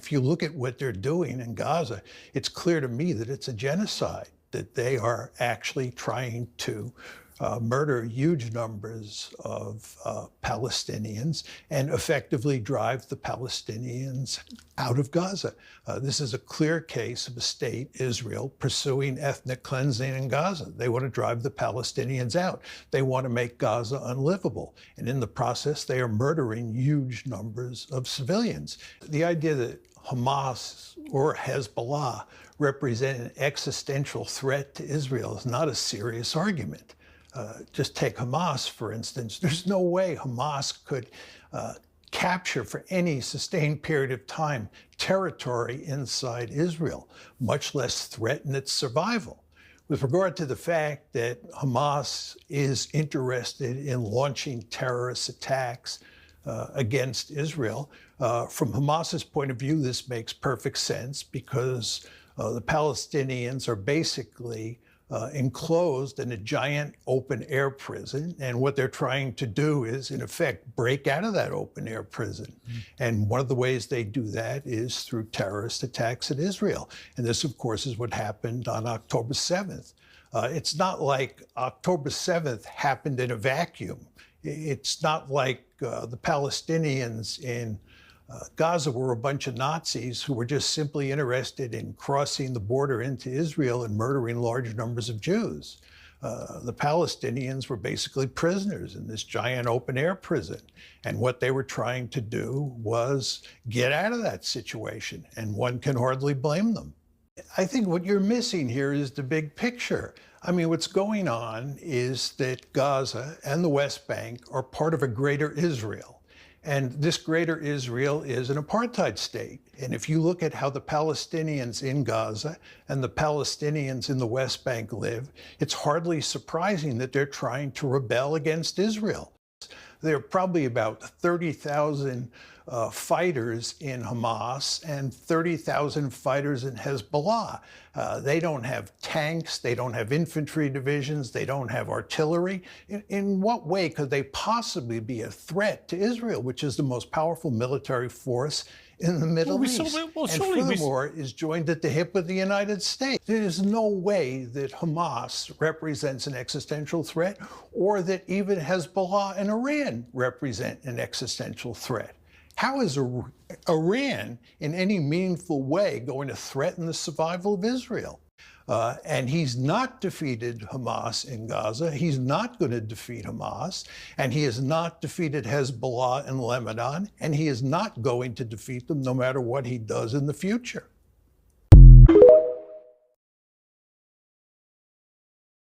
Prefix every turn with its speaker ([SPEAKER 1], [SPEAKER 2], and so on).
[SPEAKER 1] If you look at what they're doing in Gaza, it's clear to me that it's a genocide, that they are actually trying to murder huge numbers of Palestinians and effectively drive the Palestinians out of Gaza. This is a clear case of a state, Israel, pursuing ethnic cleansing in Gaza. They want to drive the Palestinians out. They want to make Gaza unlivable. And in the process, they are murdering huge numbers of civilians. The idea that Hamas or Hezbollah represent an existential threat to Israel is not a serious argument. Just take Hamas, for instance. There's no way Hamas could capture for any sustained period of time territory inside Israel, much less threaten its survival. With regard to the fact that Hamas is interested in launching terrorist attacks against Israel, from Hamas's point of view, this makes perfect sense because the Palestinians are basically enclosed in a giant open-air prison, and what they're trying to do is, in effect, break out of that open-air prison. And one of the ways they do that is through terrorist attacks at Israel. And this, of course, is what happened on October 7th. It's not like October 7th happened in a vacuum. It's not like the Palestinians in Gaza were a bunch of Nazis who were just simply interested in crossing the border into Israel and murdering large numbers of Jews. The Palestinians were basically prisoners in this giant open-air prison. And what they were trying to do was get out of that situation, and one can hardly blame them. I think what you're missing here is the big picture. I mean, what's going on is that Gaza and the West Bank are part of a greater Israel. And this greater Israel is an apartheid state. And if you look at how the Palestinians in Gaza and the Palestinians in the West Bank live, it's hardly surprising that they're trying to rebel against Israel. There are probably about 30,000 fighters in Hamas and 30,000 fighters in Hezbollah. They don't have tanks, they don't have infantry divisions, they don't have artillery. In what way could they possibly be a threat to Israel, which is the most powerful military force in the Middle East? And furthermore, is joined at the hip with the United States. There is no way that Hamas represents an existential threat, or that even Hezbollah and Iran represent an existential threat. How is Iran in any meaningful way going to threaten the survival of Israel? And he's not defeated Hamas in Gaza. He's not going to defeat Hamas. And he has not defeated Hezbollah in Lebanon. And he is not going to defeat them no matter what he does in the future.